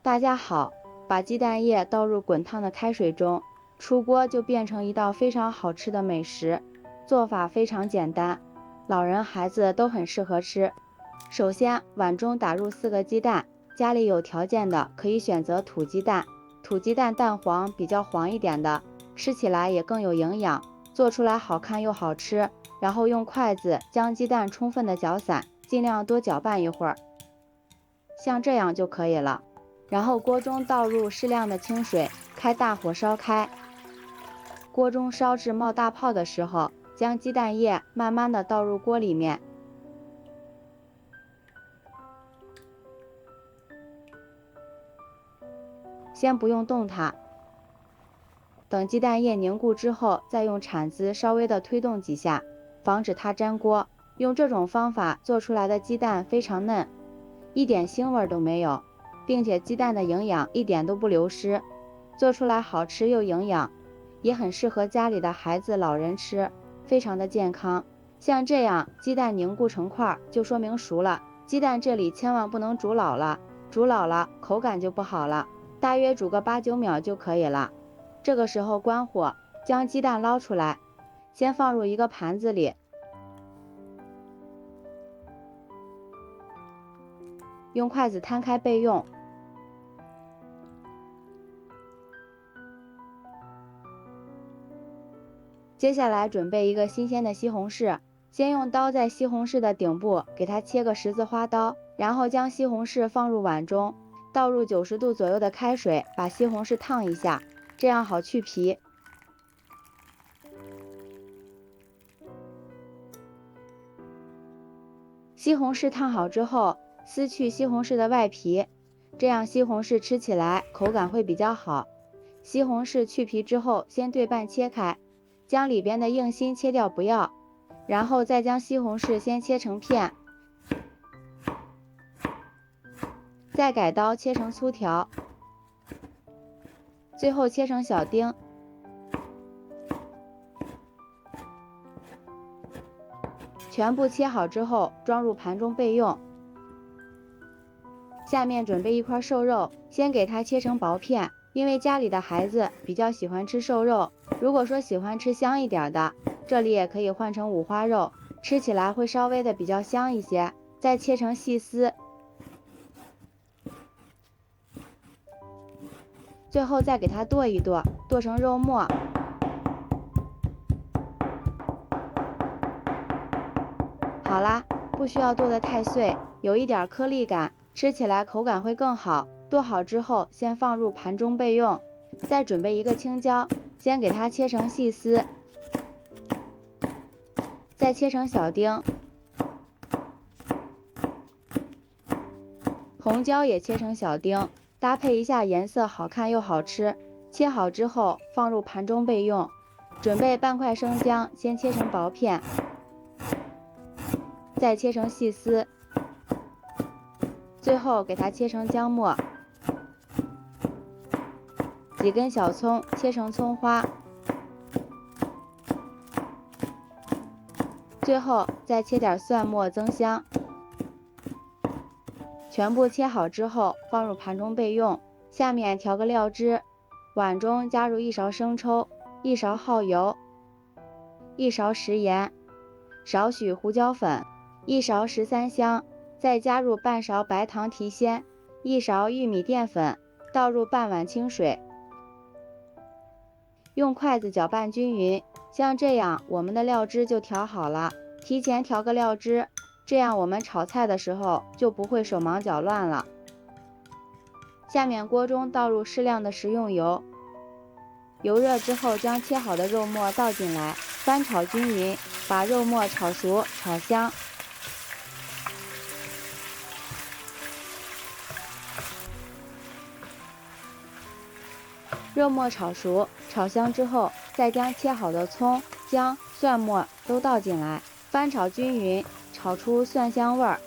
大家好，把鸡蛋液倒入滚烫的开水中，出锅就变成一道非常好吃的美食。做法非常简单，老人孩子都很适合吃。首先，碗中打入4个鸡蛋，家里有条件的可以选择土鸡蛋，土鸡蛋蛋黄比较黄一点的，吃起来也更有营养，做出来好看又好吃。然后用筷子将鸡蛋充分的搅散，尽量多搅拌一会儿，像这样就可以了。然后锅中倒入适量的清水，开大火烧开。锅中烧至冒大泡的时候，将鸡蛋液慢慢的倒入锅里面。先不用动它，等鸡蛋液凝固之后，再用铲子稍微的推动几下，防止它粘锅。用这种方法做出来的鸡蛋非常嫩，一点腥味都没有，并且鸡蛋的营养一点都不流失，做出来好吃又营养，也很适合家里的孩子老人吃，非常的健康。像这样鸡蛋凝固成块就说明熟了，鸡蛋这里千万不能煮老了，煮老了口感就不好了，大约煮个8、9秒就可以了。这个时候关火，将鸡蛋捞出来，先放入一个盘子里，用筷子摊开备用。接下来准备一个新鲜的西红柿，先用刀在西红柿的顶部给它切个十字花刀，然后将西红柿放入碗中，倒入90度左右的开水，把西红柿烫一下，这样好去皮。西红柿烫好之后，撕去西红柿的外皮，这样西红柿吃起来口感会比较好。西红柿去皮之后，先对半切开，将里边的硬心切掉不要，然后再将西红柿先切成片，再改刀切成粗条，最后切成小丁。全部切好之后，装入盘中备用。下面准备一块瘦肉，先给它切成薄片，因为家里的孩子比较喜欢吃瘦肉，如果说喜欢吃香一点的，这里也可以换成五花肉，吃起来会稍微的比较香一些。再切成细丝，最后再给它剁一剁，剁成肉末。好啦，不需要剁得太碎，有一点颗粒感，吃起来口感会更好。剁好之后，先放入盘中备用。再准备一个青椒，先给它切成细丝，再切成小丁。红椒也切成小丁，搭配一下颜色好看又好吃。切好之后放入盘中备用。准备半块生姜，先切成薄片，再切成细丝，最后给它切成姜末。几根小葱切成葱花，最后再切点蒜末增香。全部切好之后放入盘中备用。下面调个料汁，碗中加入1勺生抽、1勺耗油、1勺食盐、少许胡椒粉、1勺13香，再加入半勺白糖提鲜、1勺玉米淀粉，倒入半碗清水，用筷子搅拌均匀。像这样我们的料汁就调好了。提前调个料汁，这样我们炒菜的时候就不会手忙脚乱了。下面锅中倒入适量的食用油，油热之后将切好的肉末倒进来，翻炒均匀，把肉末炒熟炒香。肉末炒熟炒香之后，再将切好的葱、姜、蒜末都倒进来，翻炒均匀，炒出蒜香味儿。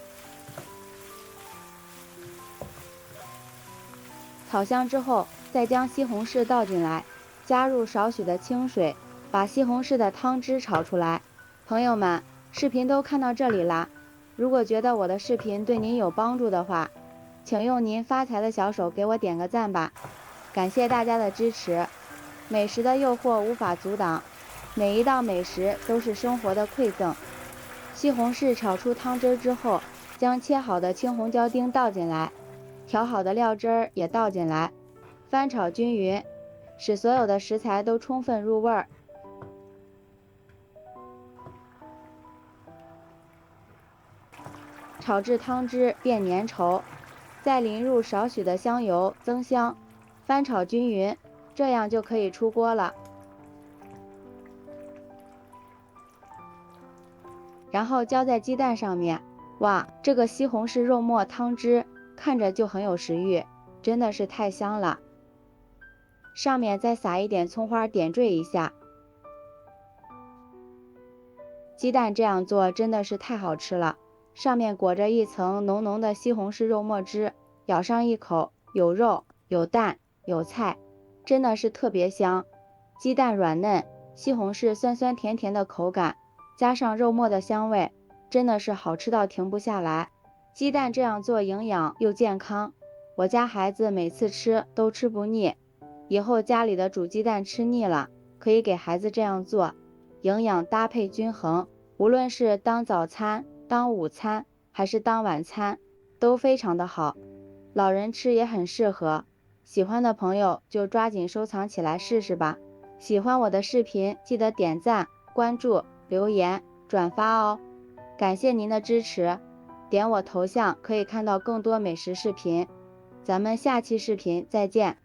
炒香之后，再将西红柿倒进来，加入少许的清水，把西红柿的汤汁炒出来。朋友们，视频都看到这里啦，如果觉得我的视频对您有帮助的话，请用您发财的小手给我点个赞吧，感谢大家的支持。美食的诱惑无法阻挡，每一道美食都是生活的馈赠。西红柿炒出汤汁之后，将切好的青红椒丁倒进来，调好的料汁儿也倒进来，翻炒均匀，使所有的食材都充分入味儿。炒至汤汁变粘稠，再淋入少许的香油增香，翻炒均匀，这样就可以出锅了。然后浇在鸡蛋上面，哇，这个西红柿肉末汤汁看着就很有食欲，真的是太香了。上面再撒一点葱花点缀一下。鸡蛋这样做真的是太好吃了，上面裹着一层浓浓的西红柿肉末汁，咬上一口，有肉有蛋有菜，真的是特别香。鸡蛋软嫩，西红柿酸酸甜甜的口感，加上肉末的香味，真的是好吃到停不下来。鸡蛋这样做营养又健康，我家孩子每次吃都吃不腻。以后家里的煮鸡蛋吃腻了，可以给孩子这样做，营养搭配均衡，无论是当早餐、当午餐还是当晚餐，都非常的好。老人吃也很适合，喜欢的朋友就抓紧收藏起来试试吧。喜欢我的视频，记得点赞、关注、留言、转发哦。感谢您的支持，点我头像可以看到更多美食视频。咱们下期视频再见。